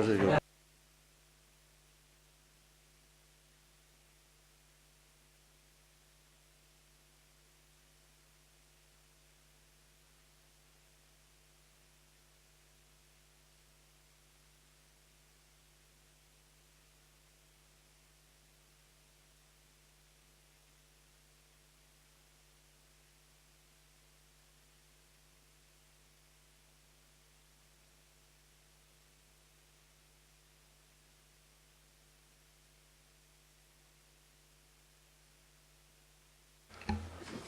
How's it going?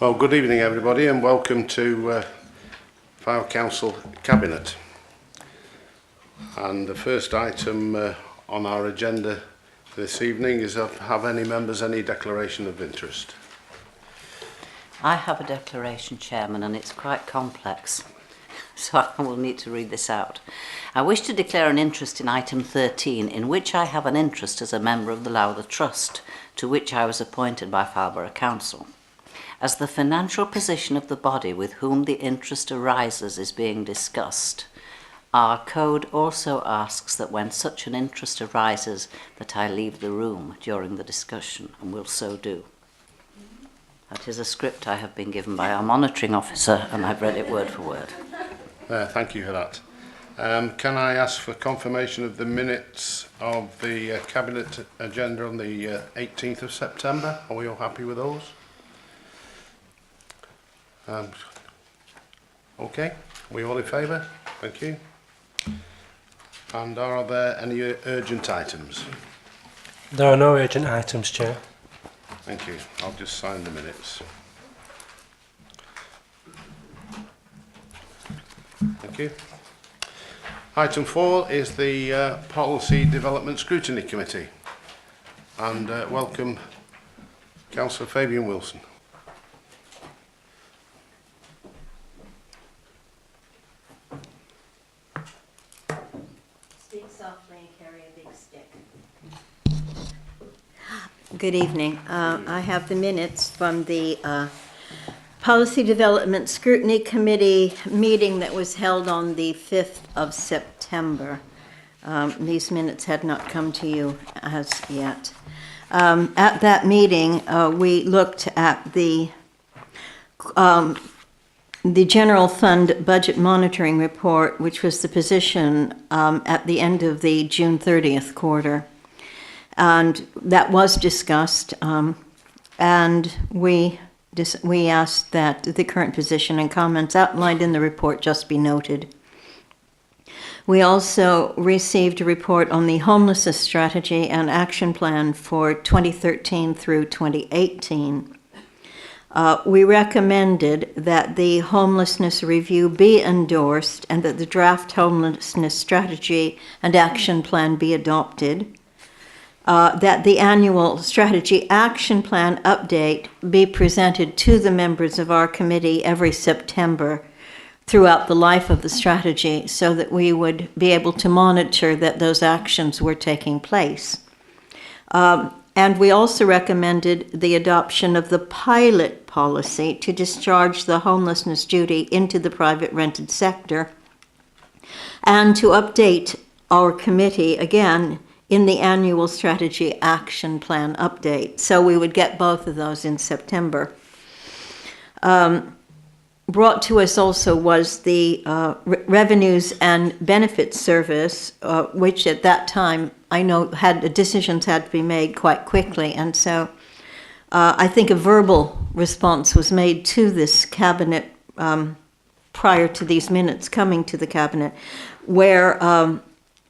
Well, good evening everybody and welcome to Fylde Council Cabinet. And the first item on our agenda this evening is have any members any declaration of interest? I have a declaration, Chairman, and it's quite complex, so I will need to read this out. I wish to declare an interest in item 13, in which I have an interest as a member of the Fylde Trust, to which I was appointed by Fylde Council. As the financial position of the body with whom the interest arises is being discussed, our code also asks that when such an interest arises that I leave the room during the discussion, and will so do. That is a script I have been given by our monitoring officer, and I've read it word for word. Thank you for that. Can I ask for confirmation of the minutes of the Cabinet agenda on the 18th of September? Are we all happy with those? Okay, we all in favour? Thank you. And are there any urgent items? There are no urgent items, Chair. Thank you. I'll just sign the minutes. Thank you. Item 4 is the Policy Development Scrutiny Committee. And welcome Councillor Fabian Wilson. Good evening. I have the minutes from the Policy Development Scrutiny Committee meeting that was held on the 5th of September. These minutes had not come to you as yet. At that meeting, we looked at the General Fund Budget Monitoring Report, which was the position at the end of the June 30th quarter. And that was discussed, and we asked that the current position and comments outlined in the report just be noted. We also received a report on the homelessness strategy and action plan for 2013 through 2018. We recommended that the homelessness review be endorsed and that the draft homelessness strategy and action plan be adopted. That the annual strategy action plan update be presented to the members of our committee every September throughout the life of the strategy so that we would be able to monitor that those actions were taking place. And we also recommended the adoption of the pilot policy to discharge the homelessness duty into the private rented sector and to update our committee again in the annual strategy action plan update. So we would get both of those in September. Brought to us also was the Revenues and Benefits Service, which at that time I know decisions had to be made quite quickly. And so I think a verbal response was made to this cabinet prior to these minutes coming to the cabinet, where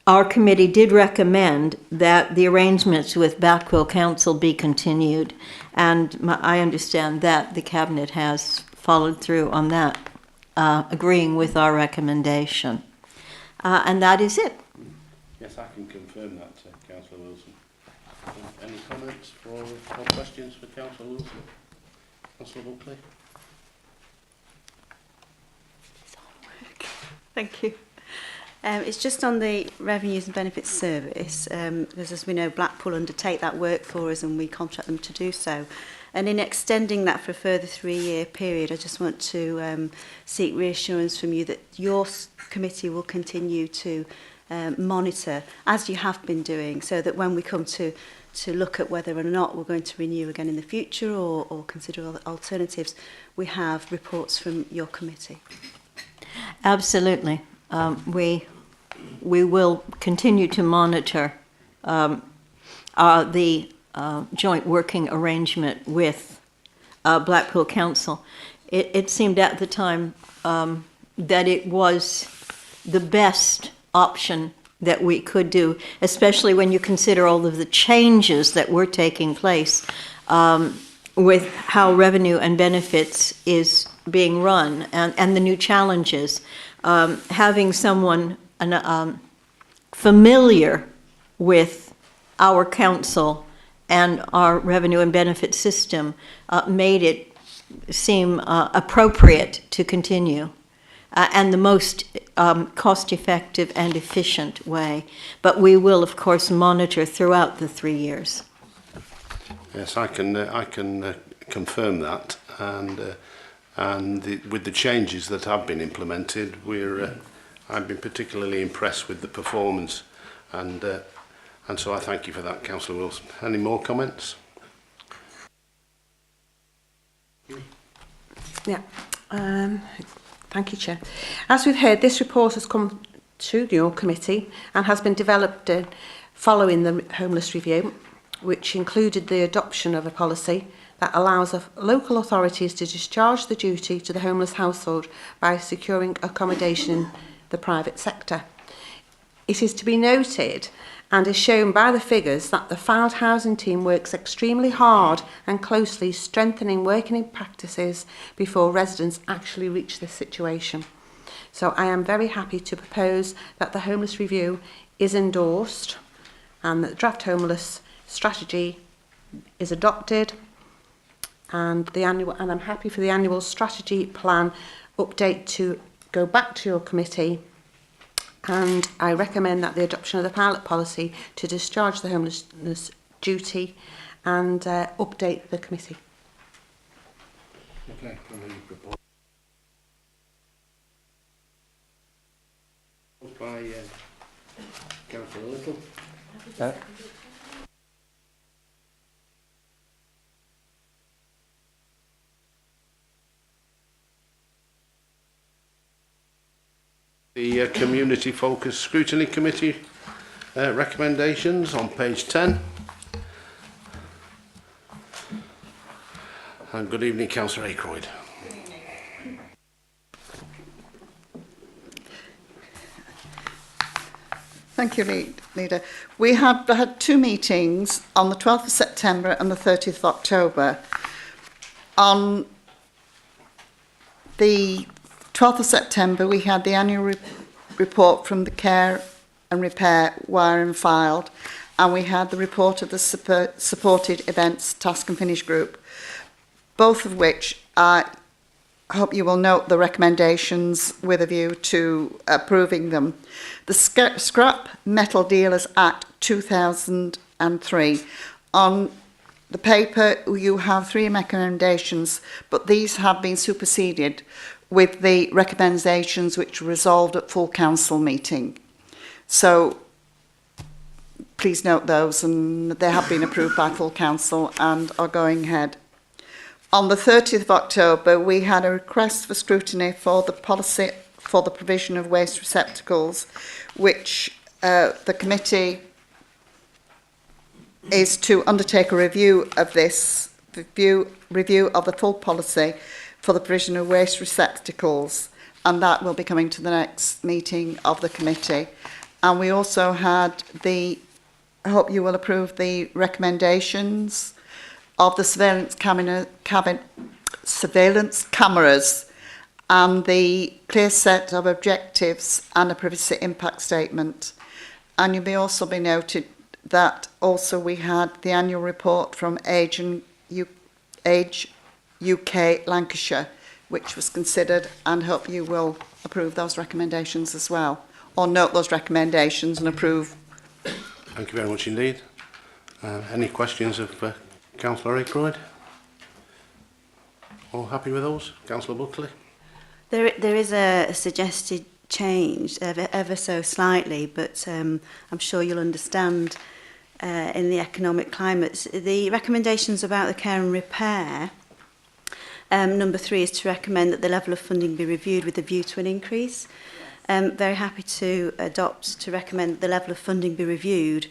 our committee did recommend that the arrangements with Backwell Council be continued, and I understand that the Cabinet has followed through on that, agreeing with our recommendation. And that is it. Yes, I can confirm that, Councillor Wilson. Any comments or questions for Councillor Wilson? Councillor Buckley? Thank you. It's just on the Revenues and Benefits Service, because as we know, Blackpool undertake that work for us and we contract them to do so. And in extending that for a further 3-year period, I just want to seek reassurance from you that your committee will continue to monitor, as you have been doing, so that when we come to look at whether or not we're going to renew again in the future or consider other alternatives, we have reports from your committee. Absolutely. We will continue to monitor the joint working arrangement with Blackpool Council. It seemed at the time that it was the best option that we could do, especially when you consider all of the changes that were taking place with how revenue and benefits is being run and the new challenges. Having someone familiar with our council and our revenue and benefit system made it seem appropriate to continue. And the most cost-effective and efficient way. But we will, of course, monitor throughout the 3 years. Yes, I can confirm that, and with the changes that have been implemented, I've been particularly impressed with the performance, and so I thank you for that, Councillor Wilson. Any more comments? Yeah. Thank you, Chair. As we've heard, this report has come to your committee and has been developed following the homeless review, which included the adoption of a policy that allows local authorities to discharge the duty to the homeless household by securing accommodation in the private sector. It is to be noted and is shown by the figures that the Fylde housing team works extremely hard and closely strengthening working practices before residents actually reach this situation. So I am very happy to propose that the homeless review is endorsed and that the draft homeless strategy is adopted, and I'm happy for the annual strategy plan update to go back to your committee. And I recommend that the adoption of the pilot policy to discharge the homelessness duty and update the committee. Okay. By Councillor Little. The Community Focused Scrutiny Committee recommendations on page 10. And good evening, Councillor Aykroyd. Thank you, Leader. We had two meetings on the 12th of September and the 30th of October. On the 12th of September, we had the annual report from the Care and Repair Wire and Fylde, and we had the report of the Supported Events Task and Finish Group, both of which I hope you will note the recommendations with a view to approving them. The Scrap Metal Dealers Act 2003. On the paper, you have 3 recommendations, but these have been superseded with the recommendations which were resolved at full council meeting. So please note those, and they have been approved by full council and are going ahead. On the 30th of October, we had a request for scrutiny for the policy for the provision of waste receptacles, which the committee is to undertake a review of this, review of the full policy for the provision of waste receptacles, and that will be coming to the next meeting of the committee. And we also had I hope you will approve the recommendations of the surveillance cameras and the clear set of objectives and a privacy impact statement. And you may also be noted that also we had the annual report from Age UK Lancashire, which was considered, and hope you will approve those recommendations as well, or note those recommendations and approve. Thank you very much indeed. Any questions of Councillor Aykroyd? All happy with those? Councillor Buckley? There is a suggested changed ever so slightly, but I'm sure you'll understand in the economic climate. The recommendations about the care and repair, number 3 is to recommend that the level of funding be reviewed with a view to an increase. Very happy to recommend that the level of funding be reviewed,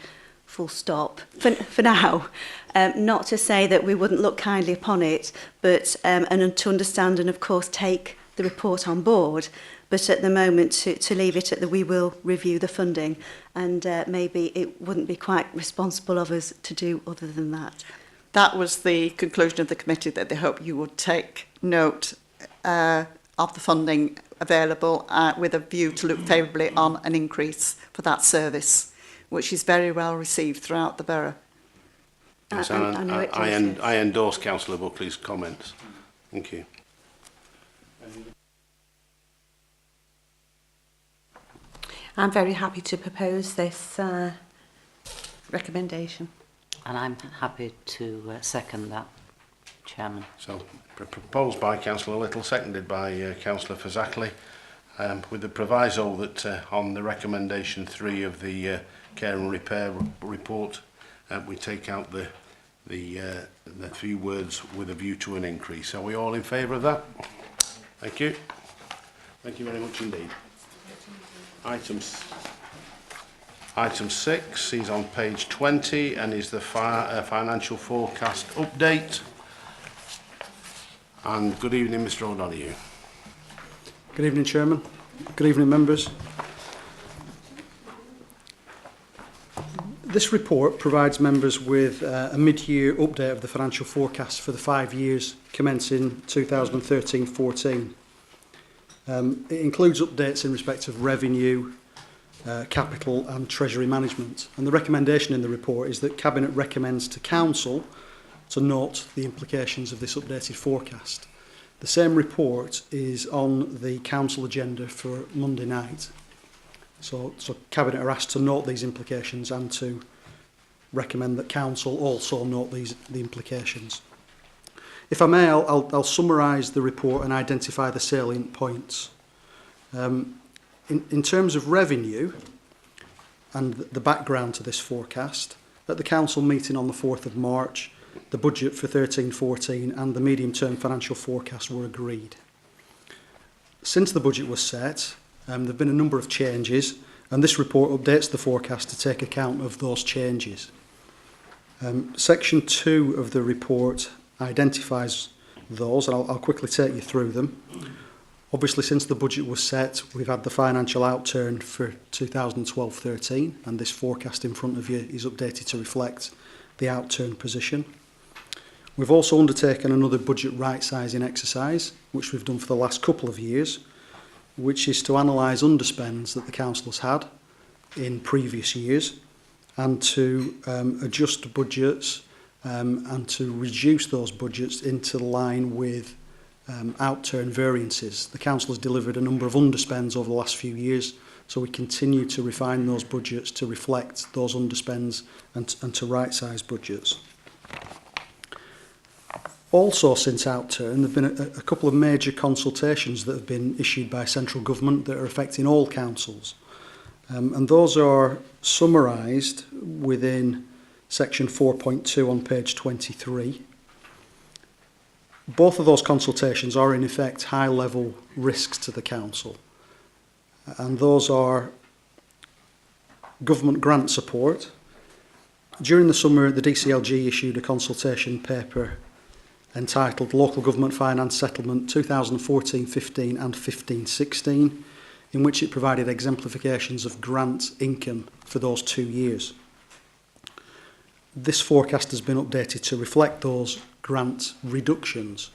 full stop, for now. Not to say that we wouldn't look kindly upon it, but and to understand and of course take the report on board, but at the moment to leave it at the we will review the funding, and maybe it wouldn't be quite responsible of us to do other than that. That was the conclusion of the committee, that they hope you would take note of the funding available with a view to look favourably on an increase for that service, which is very well received throughout the borough. Yes, I I endorse Councillor Buckley's comments. Thank you. I'm very happy to propose this recommendation. And I'm happy to second that, Chairman. So, proposed by Councillor Little, seconded by Councillor Fazackley, with the proviso that on the recommendation 3 of the care and repair report, we take out the few words with a view to an increase. Are we all in favour of that? Thank you. Thank you very much indeed. Item 6 is on page 20 and is the financial forecast update. And good evening, Mr. O'Donoghue. Good evening, Chairman. Good evening, members. This report provides members with a mid-year update of the financial forecast for the 5 years commencing 2013-14. It includes updates in respect of revenue, capital and treasury management. And the recommendation in the report is that Cabinet recommends to Council to note the implications of this updated forecast. The same report is on the Council agenda for Monday night. So Cabinet are asked to note these implications and to recommend that Council also note the implications. If I may, I'll summarise the report and identify the salient points. In terms of revenue and the background to this forecast, at the Council meeting on the 4th of March, the budget for 13-14 and the medium-term financial forecast were agreed. Since the budget was set, there have been a number of changes, and this report updates the forecast to take account of those changes. Section 2 of the report identifies those, and I'll quickly take you through them. Obviously, since the budget was set, we've had the financial outturn for 2012-13, and this forecast in front of you is updated to reflect the outturn position. We've also undertaken another budget right-sizing exercise, which we've done for the last couple of years, which is to analyse underspends that the Council has had in previous years and to adjust budgets and to reduce those budgets into line with outturn variances. The Council has delivered a number of underspends over the last few years, so we continue to refine those budgets to reflect those underspends and to right-size budgets. Also, since outturn, there have been a couple of major consultations that have been issued by central government that are affecting all councils. And those are summarised within section 4.2 on page 23. Both of those consultations are in effect high-level risks to the council. And those are government grant support. During the summer, the DCLG issued a consultation paper entitled Local Government Finance Settlement 2014-15 and 15-16, in which it provided exemplifications of grant income for those 2 years. This forecast has been updated to reflect those grant reductions,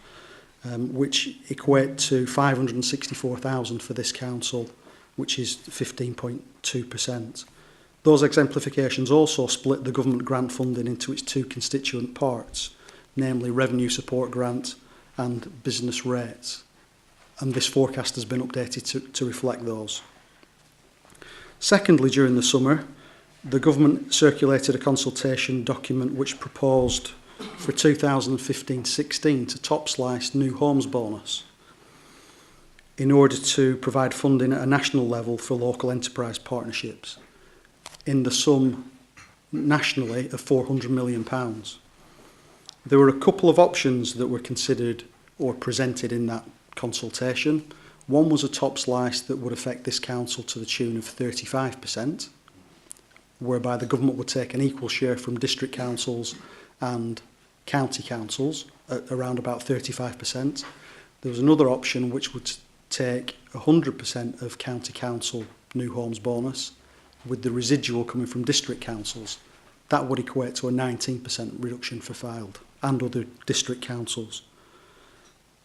which equate to 564,000 for this council, which is 15.2%. Those exemplifications also split the government grant funding into its 2 constituent parts, namely revenue support grant and business rates. And this forecast has been updated to reflect those. Secondly, during the summer, the government circulated a consultation document which proposed for 2015-16 to top-slice new homes bonus. in order to provide funding at a national level for local enterprise partnerships in the sum nationally of £400 million. There were a couple of options that were considered or presented in that consultation. One was a top slice that would affect this council to the tune of 35%, whereby the government would take an equal share from district councils and county councils at around about 35%. There was another option which would take 100% of county council new homes bonus, with the residual coming from district councils. That would equate to a 19% reduction for Fylde and other district councils.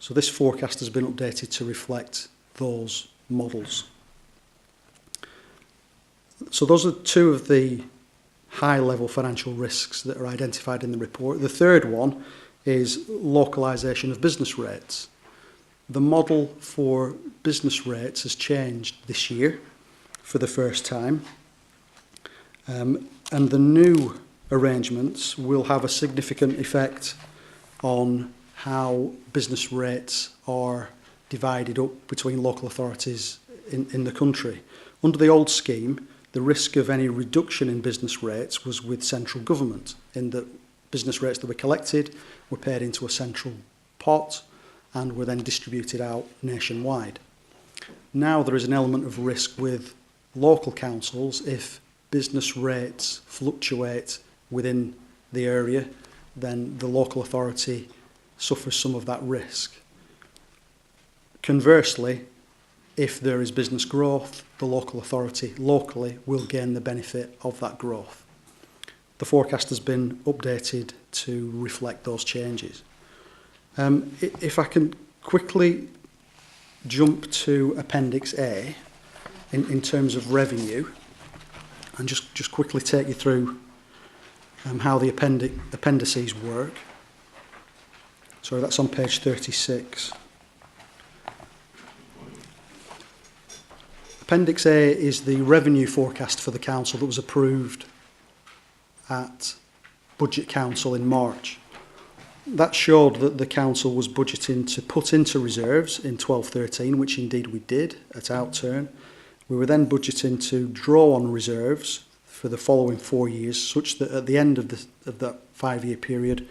So this forecast has been updated to reflect those models. So those are two of the high-level financial risks that are identified in the report. The third one is localisation of business rates. The model for business rates has changed this year for the first time, and the new arrangements will have a significant effect on how business rates are divided up between local authorities in the country. Under the old scheme, the risk of any reduction in business rates was with central government, in that business rates that were collected were paid into a central pot and were then distributed out nationwide. Now there is an element of risk with local councils. If business rates fluctuate within the area, then the local authority suffers some of that risk. Conversely, if there is business growth, the local authority locally will gain the benefit of that growth. The forecast has been updated to reflect those changes. If I can quickly jump to Appendix A in terms of revenue, and just quickly take you through how the appendices work. Sorry, that's on page 36. Appendix A is the revenue forecast for the council that was approved at Budget Council in March. That showed that the council was budgeting to put into reserves in 12-13, which indeed we did at outturn. We were then budgeting to draw on reserves for the following 4 years, such that at the end of that 5-year period,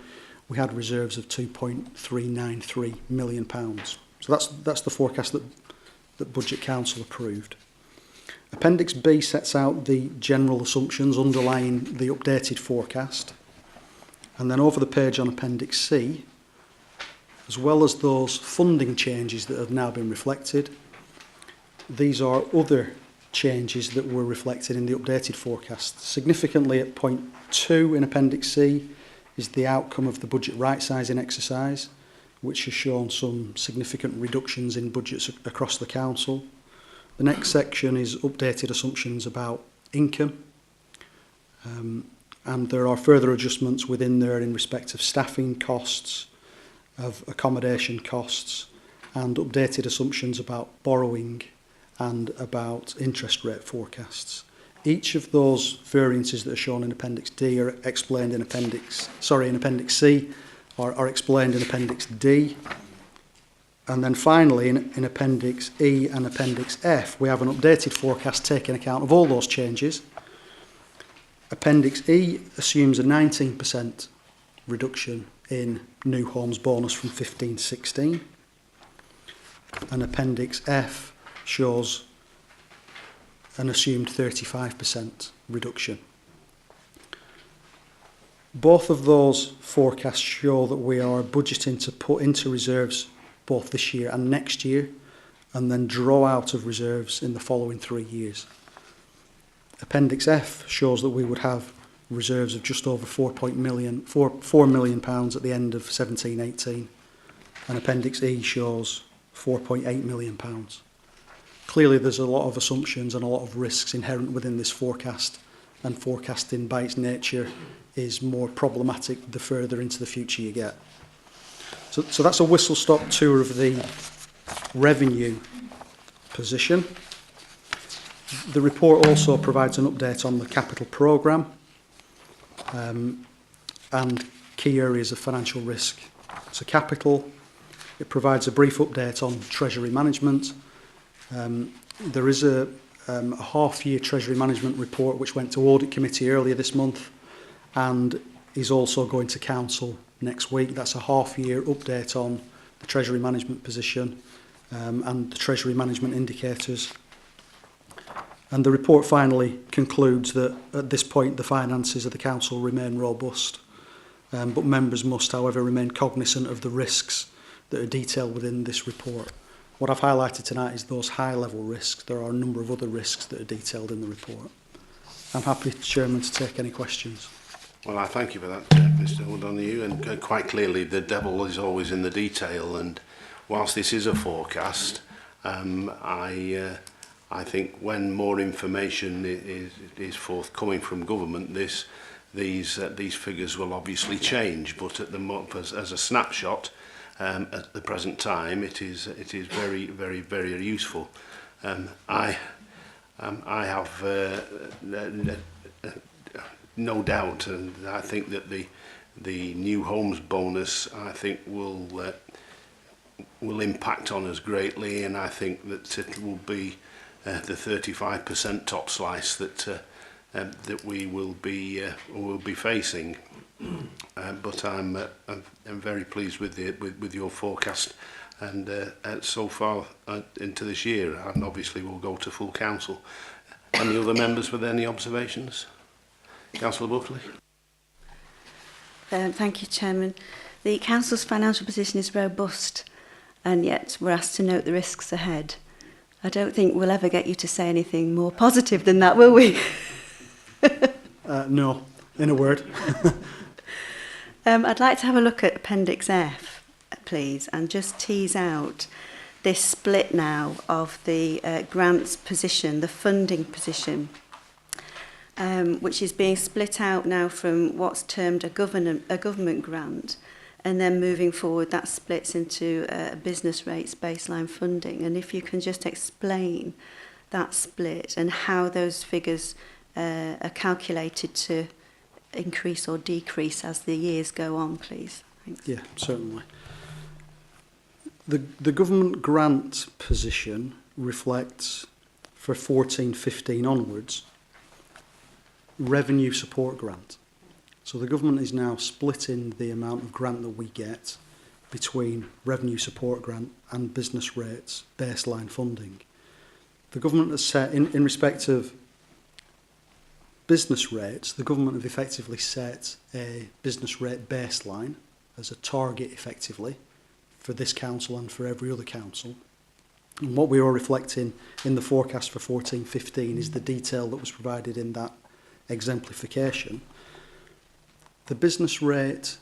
we had reserves of £2.393 million. So that's the forecast that Budget Council approved. Appendix B sets out the general assumptions underlying the updated forecast. And then over the page on Appendix C, as well as those funding changes that have now been reflected, these are other changes that were reflected in the updated forecast. Significantly at point 2 in Appendix C is the outcome of the budget right-sizing exercise, which has shown some significant reductions in budgets across the council. The next section is updated assumptions about income, and there are further adjustments within there in respect of staffing costs, of accommodation costs, and updated assumptions about borrowing and about interest rate forecasts. Each of those variances that are shown in Appendix D are explained in Appendix C are explained in Appendix D. And then finally, in Appendix E and Appendix F, we have an updated forecast taking account of all those changes. Appendix E assumes a 19% reduction in new homes bonus from 15-16. And Appendix F shows an assumed 35% reduction. Both of those forecasts show that we are budgeting to put into reserves both this year and next year, and then draw out of reserves in the following 3 years. Appendix F shows that we would have reserves of just over £4 million at the end of 17-18, and Appendix E shows £4.8 million. Clearly there's a lot of assumptions and a lot of risks inherent within this forecast, and forecasting by its nature is more problematic the further into the future you get. So that's a whistle-stop tour of the revenue position. The report also provides an update on the capital programme and key areas of financial risk. So capital, it provides a brief update on treasury management, There is a half-year Treasury Management report which went to Audit Committee earlier this month and is also going to Council next week. That's a half-year update on the Treasury Management position and the Treasury Management indicators. And the report finally concludes that at this point the finances of the Council remain robust, but members must, however, remain cognizant of the risks that are detailed within this report. What I've highlighted tonight is those high-level risks. There are a number of other risks that are detailed in the report. I'm happy, Chairman, to take any questions. Well, I thank you for that, Mr. O'Donoghue, and quite clearly the devil is always in the detail, and whilst this is a forecast, I think when more information is forthcoming from government, these figures will obviously change. But at as a snapshot, at the present time, it is very, very, very useful. I have no doubt, and I think that the new homes bonus, I think, will impact on us greatly, and I think that it will be the 35% top slice that we will be facing. But I'm very pleased with your forecast, and so far into this year, and obviously we'll go to full council. Any other members with any observations? Councillor Buckley. Thank you, Chairman. The Council's financial position is robust, and yet we're asked to note the risks ahead. I don't think we'll ever get you to say anything more positive than that, will we? No, in a word. I'd like to have a look at Appendix F, please, and just tease out this split now of the grants position, the funding position, which is being split out now from what's termed a government grant, and then moving forward that splits into business rates baseline funding. And if you can just explain that split and how those figures are calculated to increase or decrease as the years go on, please. Thanks. Yeah, certainly. The government grant position reflects, for 14-15 onwards, revenue support grant. So the government is now splitting the amount of grant that we get between revenue support grant and business rates baseline funding. The government has set, in respect of business rates, the government have effectively set a business rate baseline as a target effectively for this council and for every other council. And what we are reflecting in the forecast for 14-15 is the detail that was provided in that exemplification. The business rates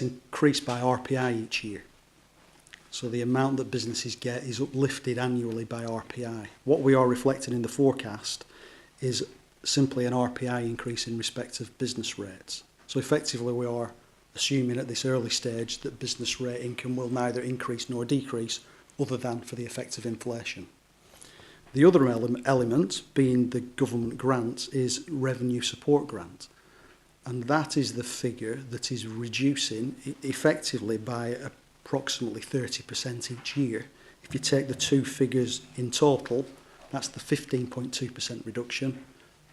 increase by RPI each year. So the amount that businesses get is uplifted annually by RPI. What we are reflecting in the forecast is simply an RPI increase in respect of business rates. So effectively we are assuming at this early stage that business rate income will neither increase nor decrease other than for the effect of inflation. The other element, being the government grant, is revenue support grant. And that is the figure that is reducing effectively by approximately 30% each year. If you take the two figures in total, that's the 15.2% reduction.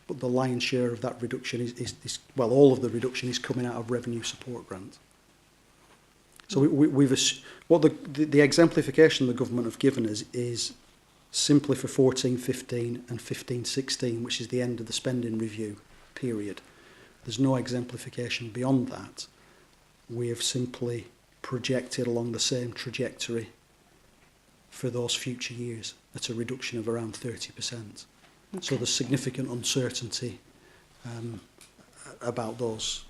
But the lion's share of that reduction is well, all of the reduction is coming out of revenue support grant. So what the exemplification the government have given us is simply for 14-15 and 15-16, which is the end of the spending review period. There's no exemplification beyond that. We have simply projected along the same trajectory for those future years at a reduction of around 30%. Okay. So there's significant uncertainty about those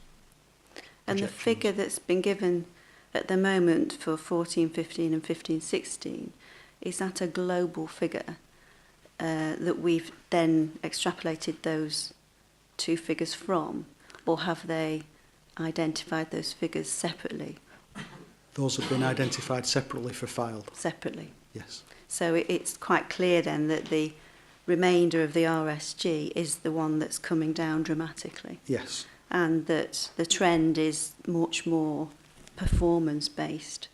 and the figure that's been given at the moment for 14-15 and 15-16, is that a global figure that we've then extrapolated those two figures from, or have they identified those figures separately? Those have been identified separately for Fylde. Separately? Yes. So it's quite clear then that the remainder of the RSG is the one that's coming down dramatically? Yes. And that the trend is much more performance-based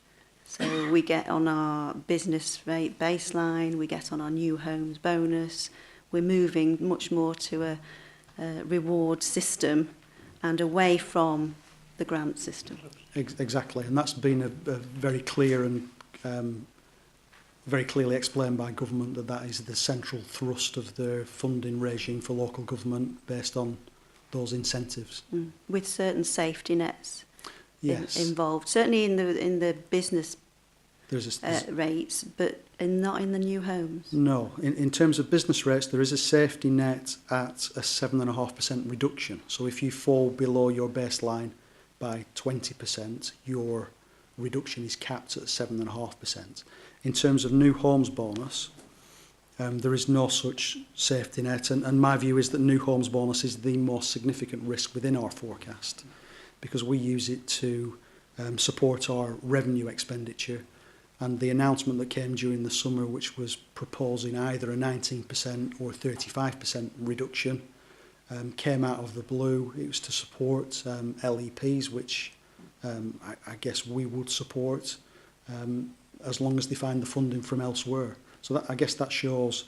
So we get on our business rate baseline, we get on our new homes bonus. We're moving much more to a reward system and away from the grant system. Exactly, and that's been a very clear and very clearly explained by government that is the central thrust of the funding regime for local government based on those incentives. With certain safety nets Yes. involved, certainly in the business There's rates, but not in the new homes. No, in terms of business rates, there is a safety net at a 7.5% reduction. So if you fall below your baseline by 20%, your reduction is capped at 7.5%. In terms of new homes bonus, there is no such safety net, and my view is that new homes bonus is the most significant risk within our forecast, because we use it to support our revenue expenditure. And the announcement that came during the summer, which was proposing either a 19% or 35% reduction, came out of the blue. It was to support LEPs, which I guess we would support as long as they find the funding from elsewhere. So I guess that shows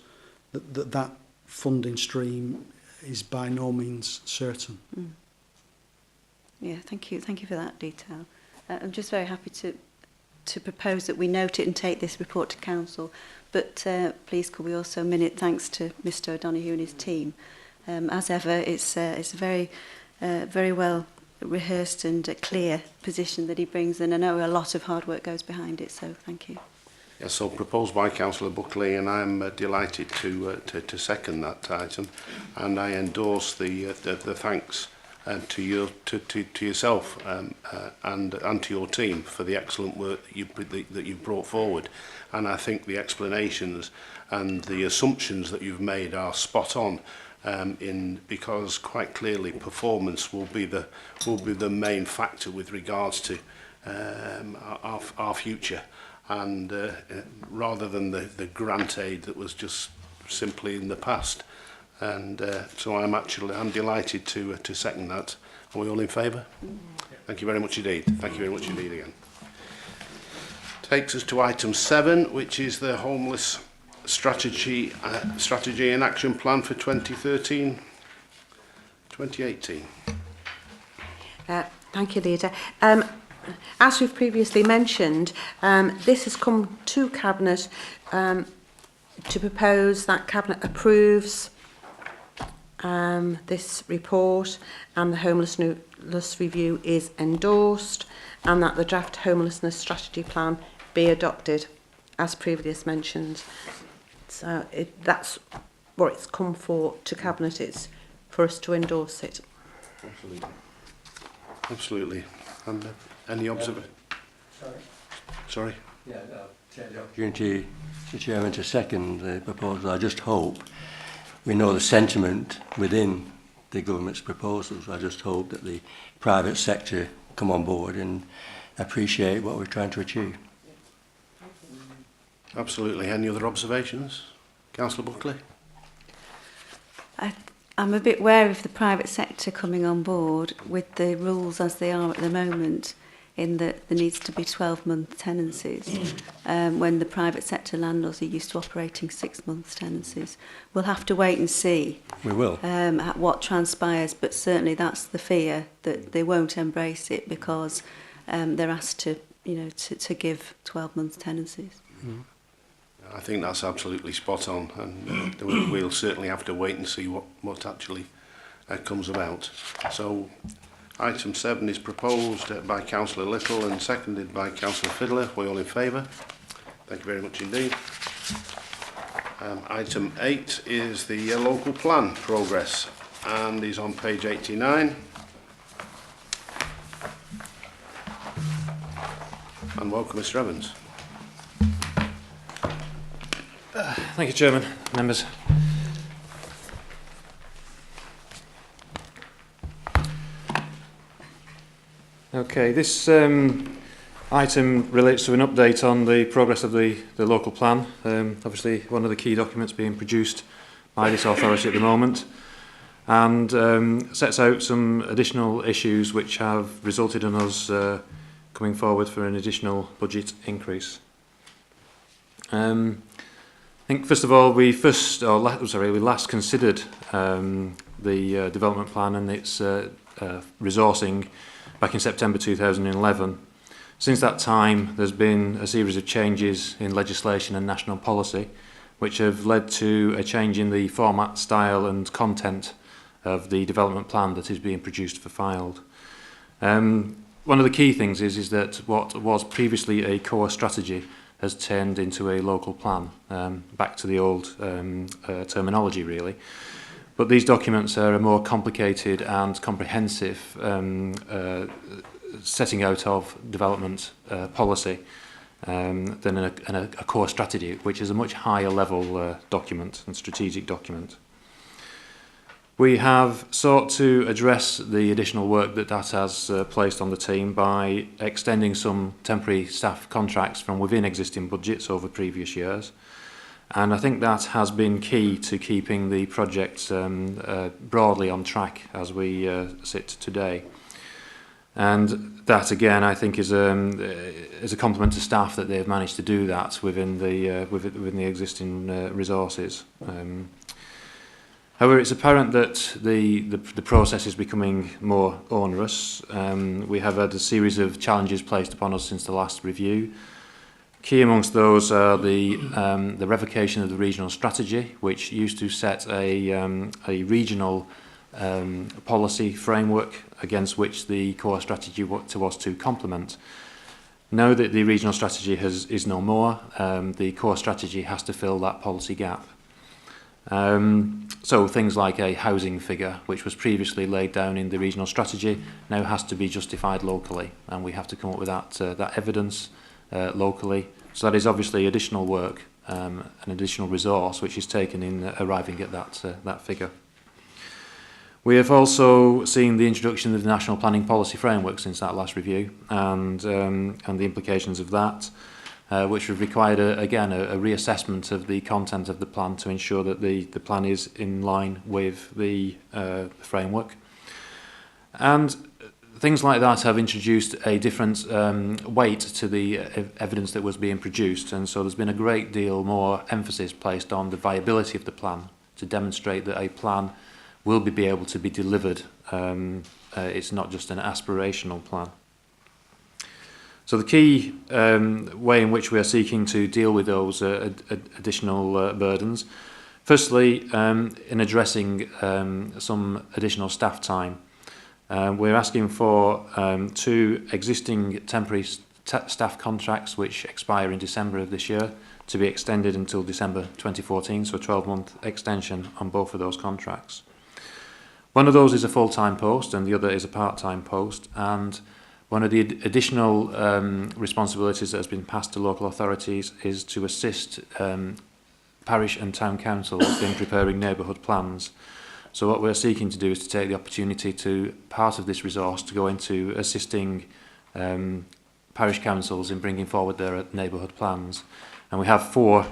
that funding stream is by no means certain. Yeah, thank you for that detail. I'm just very happy to propose that we note it and take this report to council, but please could we also minute thanks to Mr O'Donoghue and his team. As ever, it's a very well rehearsed and a clear position that he brings, and I know a lot of hard work goes behind it, so thank you. Yes, so proposed by Councillor Buckley, and I'm delighted to second that item, and I endorse the thanks to yourself and to your team for the excellent work that you've brought forward. And I think the explanations and the assumptions that you've made are spot on, because quite clearly performance will be the main factor with regards to our future, and rather than the grant aid that was just simply in the past. And so I'm delighted to second that. Are we all in favour? Thank you very much indeed. Thank you very much indeed again. Takes us to item 7, which is the homeless strategy and action plan for 2013-2018. Thank you, Leader. As we've previously mentioned, this has come to Cabinet to propose that Cabinet approves this report, and the homelessness review is endorsed, and that the draft homelessness strategy plan be adopted as previously mentioned. So that's what it's come for to Cabinet, it's for us to endorse it. Absolutely. And any observation? Sorry? Yeah, I'll take the opportunity, Mr Chairman, to second the proposal. I just hope we know the sentiment within the government's proposals. I just hope that the private sector come on board and appreciate what we're trying to achieve. Absolutely. Any other observations? Councillor Buckley? I'm a bit wary of the private sector coming on board with the rules as they are at the moment, in that there needs to be 12-month tenancies when the private sector landlords are used to operating 6-month tenancies. We'll have to wait and see. We will. What transpires, but certainly that's the fear, that they won't embrace it because they're asked to give 12-month tenancies. Mm. I think that's absolutely spot on, and we'll certainly have to wait and see what actually comes about. So item 7 is proposed by Councillor Little and seconded by Councillor Fylde. We're all in favour? Thank you very much indeed. Item 8 is the local plan progress, and is on page 89. And welcome, Mr Evans. Thank you, Chairman. Members. Okay, this item relates to an update on the progress of the local plan. Obviously, one of the key documents being produced by this authority at the moment, and sets out some additional issues which have resulted in us coming forward for an additional budget increase. I think first of all we last considered the development plan and its resourcing back in September 2011. Since that time there's been a series of changes in legislation and national policy which have led to a change in the format, style and content of the development plan that is being produced for Fylde. One of the key things is that what was previously a core strategy has turned into a local plan, back to the old terminology really. But these documents are a more complicated and comprehensive setting out of development policy than a core strategy, which is a much higher level document and strategic document. We have sought to address the additional work that has placed on the team by extending some temporary staff contracts from within existing budgets over previous years. And I think that has been key to keeping the project broadly on track as we sit today. And that again, I think, is a compliment to staff that they've managed to do that within the existing resources. However, it's apparent that the process is becoming more onerous. We have had a series of challenges placed upon us since the last review. Key amongst those are the revocation of the regional strategy, which used to set a regional policy framework against which the core strategy was to complement. Now that the regional strategy is no more, the core strategy has to fill that policy gap. So things like a housing figure, which was previously laid down in the regional strategy, now has to be justified locally, and we have to come up with that evidence locally. So that is obviously additional work, an additional resource which is taken in arriving at that figure. We have also seen the introduction of the National Planning Policy Framework since that last review, and the implications of that, which have required again a reassessment of the content of the plan to ensure that the plan is in line with the framework. And things like that have introduced a different weight to the evidence that was being produced, and so there's been a great deal more emphasis placed on the viability of the plan to demonstrate that a plan will be able to be delivered. It's not just an aspirational plan. So the key way in which we are seeking to deal with those additional burdens, firstly, in addressing some additional staff time, we're asking for 2 existing temporary staff contracts which expire in December of this year to be extended until December 2014, so a 12-month extension on both of those contracts. One of those is a full-time post and the other is a part-time post, and one of the additional responsibilities that has been passed to local authorities is to assist parish and town councils in preparing neighbourhood plans. So what we're seeking to do is to take the opportunity to part of this resource to go into assisting parish councils in bringing forward their neighbourhood plans. And we have 4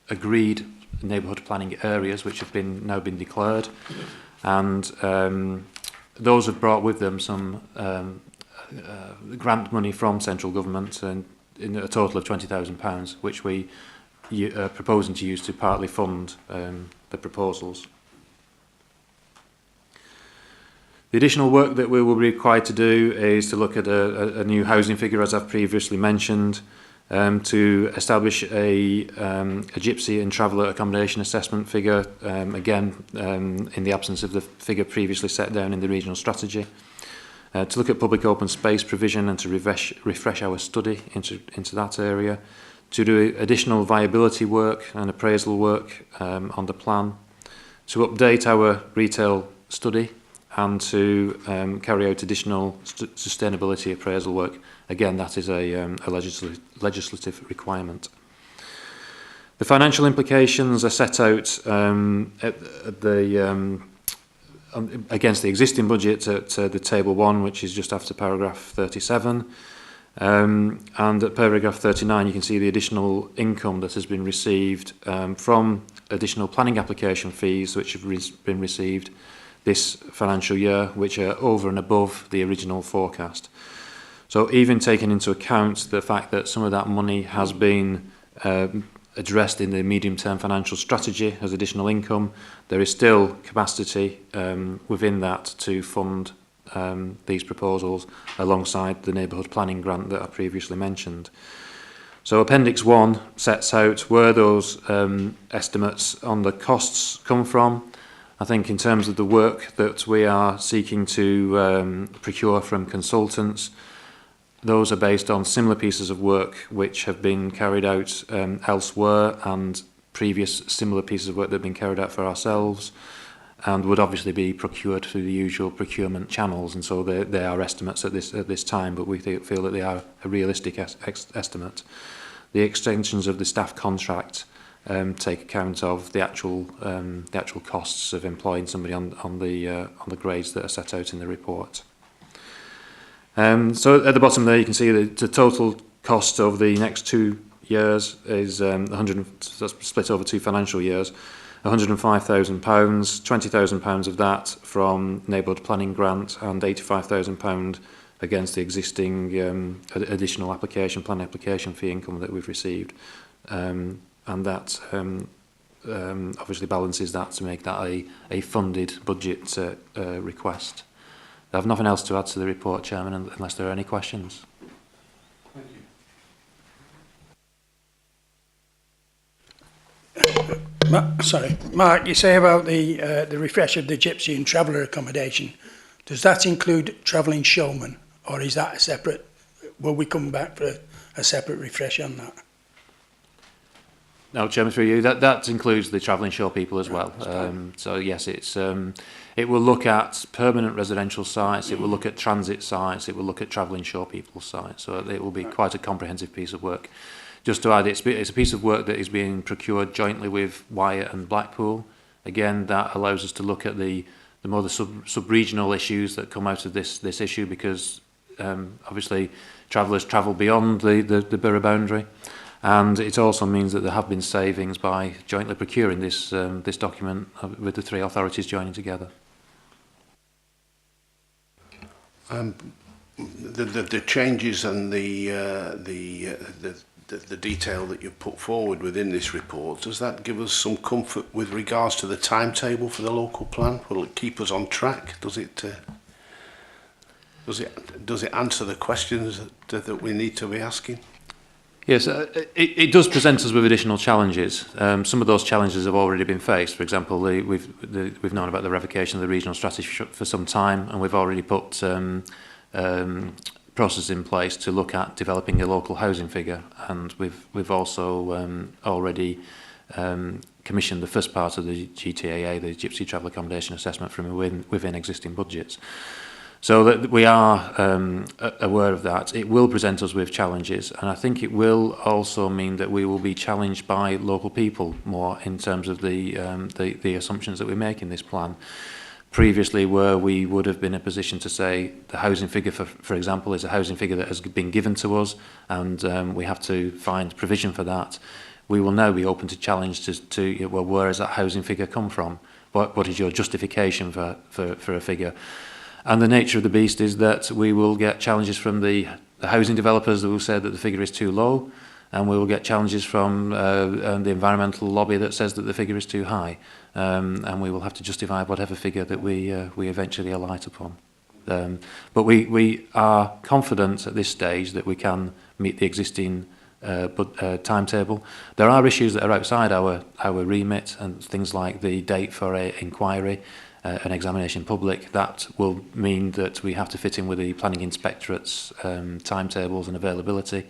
agreed neighbourhood planning areas which have now been declared, and those have brought with them some grant money from central government, and in a total of £20,000, which we are proposing to use to partly fund the proposals. The additional work that we will be required to do is to look at a new housing figure, as I've previously mentioned, to establish a gypsy and traveller accommodation assessment figure, again in the absence of the figure previously set down in the regional strategy, to look at public open space provision and to refresh our study into that area, to do additional viability work and appraisal work on the plan, to update our retail study, and to carry out additional sustainability appraisal work. Again, that is a legislative requirement. The financial implications are set out at the against the existing budget at the table 1, which is just after paragraph 37. And at paragraph 39, you can see the additional income that has been received from additional planning application fees which have been received, this financial year, which are over and above the original forecast. So even taking into account the fact that some of that money has been addressed in the medium-term financial strategy as additional income, there is still capacity within that to fund these proposals alongside the neighbourhood planning grant that I previously mentioned. So Appendix 1 sets out where those estimates on the costs come from. I think in terms of the work that we are seeking to procure from consultants, those are based on similar pieces of work which have been carried out elsewhere, and previous similar pieces of work that have been carried out for ourselves, and would obviously be procured through the usual procurement channels. And so they are estimates at this time, but we feel that they are a realistic estimate. The extensions of the staff contract take account of the actual costs of employing somebody on the grades that are set out in the report. So at the bottom there you can see the total cost of the next 2 years is split over 2 financial years. £105,000, £20,000 of that from neighbourhood planning grant, and £85,000 against the existing additional planning application fee income that we've received, and that obviously balances that to make that a funded budget request. I have nothing else to add to the report, Chairman, unless there are any questions. Mark, you say about the refresh of the gypsy and traveller accommodation. Does that include travelling showmen, or is that a separate? Will we come back for a separate refresh on that? No, Chairman, through you, that includes the travelling show people as well. So yes, it will look at permanent residential sites, it will look at transit sites, it will look at travelling show people sites. So it will be quite a comprehensive piece of work. Just to add, it's a piece of work that is being procured jointly with Wyatt and Blackpool. Again, that allows us to look at the sub-regional issues that come out of this issue, because obviously travellers travel beyond the borough boundary. And it also means that there have been savings by jointly procuring this document with the 3 authorities joining together. The changes and the detail that you've put forward within this report, does that give us some comfort with regards to the timetable for the local plan? Will it keep us on track? Does it answer the questions that we need to be asking? Yes, it does present us with additional challenges. Some of those challenges have already been faced. For example, we've known about the revocation of the regional strategy for some time, and we've already put process in place to look at developing a local housing figure, and we've also already commissioned the first part of the GTAA, the Gypsy Travel Accommodation Assessment, from within existing budgets. So that we are aware of that. It will present us with challenges, and I think it will also mean that we will be challenged by local people more in terms of the assumptions that we make in this plan. Previously, where we would have been in a position to say the housing figure, for example, is a housing figure that has been given to us, and we have to find provision for that. We will now be open to challenge to well, where has that housing figure come from? What is your justification for a figure? And the nature of the beast is that we will get challenges from the housing developers that will say that the figure is too low, and we will get challenges from the environmental lobby that says that the figure is too high, and we will have to justify whatever figure that we eventually alight upon. But we are confident at this stage that we can meet the existing timetable. There are issues that are outside our remit, and things like the date for an inquiry, an examination public. That will mean that we have to fit in with the planning inspectorate's timetables and availability.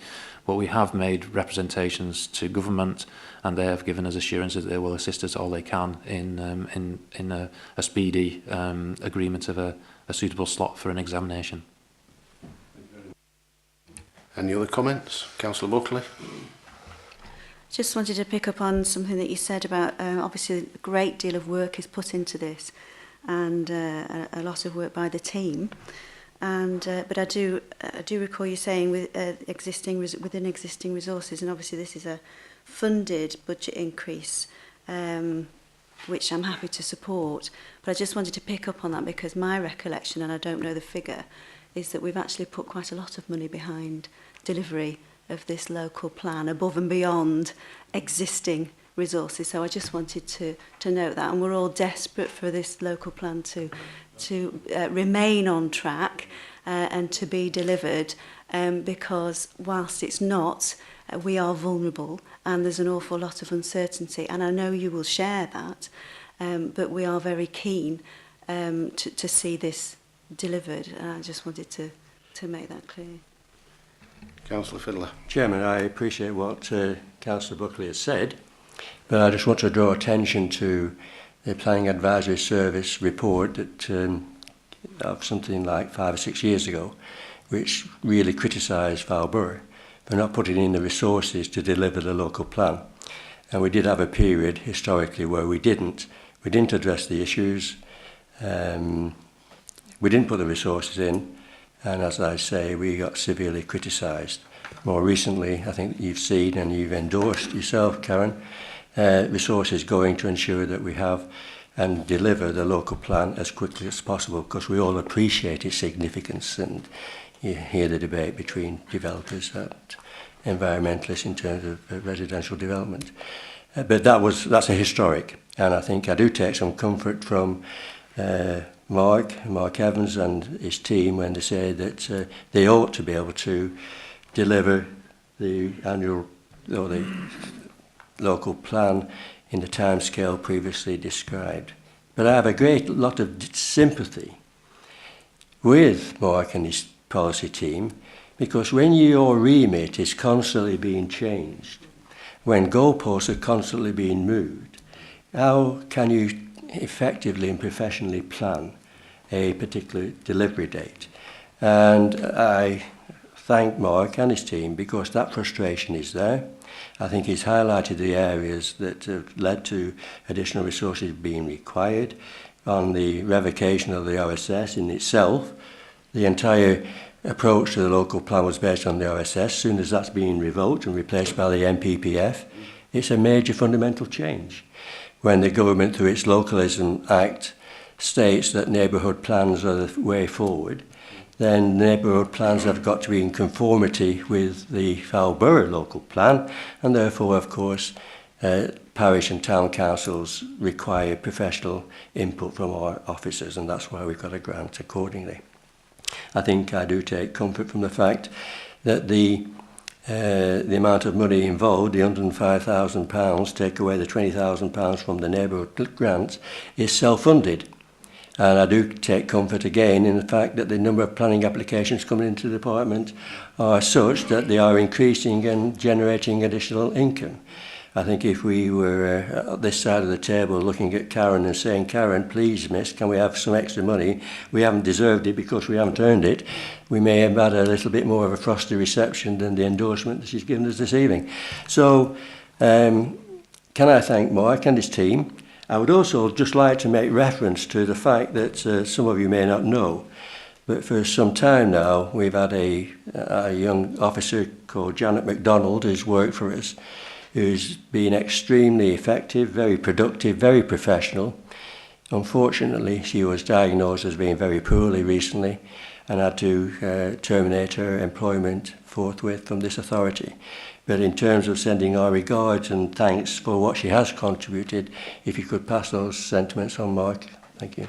But we have made representations to government, and they have given us assurances that they will assist us all they can in a speedy agreement of a suitable slot for an examination. Any other comments? Councillor Buckley? Just wanted to pick up on something that you said about obviously a great deal of work is put into this, and a lot of work by the team. And but I do recall you saying within existing resources, and obviously this is a funded budget increase. which I'm happy to support. But I just wanted to pick up on that because my recollection, and I don't know the figure, is that we've actually put quite a lot of money behind delivery of this local plan above and beyond existing resources. So I just wanted to note that, and we're all desperate for this local plan to remain on track and to be delivered, because whilst it's not, we are vulnerable and there's an awful lot of uncertainty, and I know you will share that, but we are very keen to see this delivered, and I just wanted to make that clear. Councillor Fylde. Chairman, I appreciate what Councillor Buckley has said, but I just want to draw attention to the Planning Advisory Service report that of something like 5 or 6 years ago, which really criticised Fylde Borough for not putting in the resources to deliver the local plan. And we did have a period historically where we didn't address the issues, we didn't put the resources in, and as I say, we got severely criticised. More recently, I think you've seen and you've endorsed yourself, Karen, resources going to ensure that we have and deliver the local plan as quickly as possible, because we all appreciate its significance, and you hear the debate between developers and environmentalists in terms of residential development. But that's a historic, and I think I do take some comfort from Mark Evans and his team when they say that they ought to be able to deliver the annual or the local plan in the timescale previously described. But I have a great lot of sympathy with Mark and his policy team, because when your remit is constantly being changed, when goalposts are constantly being moved, how can you effectively and professionally plan a particular delivery date? And I thank Mark and his team, because that frustration is there. I think he's highlighted the areas that have led to additional resources being required. On the revocation of the OSS in itself, the entire approach to the local plan was based on the OSS. As soon as that's being revoked and replaced by the MPPF, it's a major fundamental change. When the government, through its Localism Act, states that neighbourhood plans are the way forward, then neighbourhood plans have got to be in conformity with the Fylde Borough local plan, and therefore, of course, parish and town councils require professional input from our officers, and that's why we've got a grant accordingly. I think I do take comfort from the fact that the amount of money involved, the £105,000, take away the £20,000 from the neighbourhood grant, is self-funded. And I do take comfort again in the fact that the number of planning applications coming into the department are such that they are increasing and generating additional income. I think if we were at this side of the table looking at Karen and saying, Karen, please, miss, can we have some extra money? We haven't deserved it because we haven't earned it. We may have had a little bit more of a frosty reception than the endorsement that she's given us this evening. So can I thank Mark and his team? I would also just like to make reference to the fact that some of you may not know, but for some time now we've had a young officer called Janet MacDonald who's worked for us, who's been extremely effective, very productive, very professional. Unfortunately, she was diagnosed as being very poorly recently and had to terminate her employment forthwith from this authority. But in terms of sending our regards and thanks for what she has contributed, if you could pass those sentiments on, Mark. Thank you.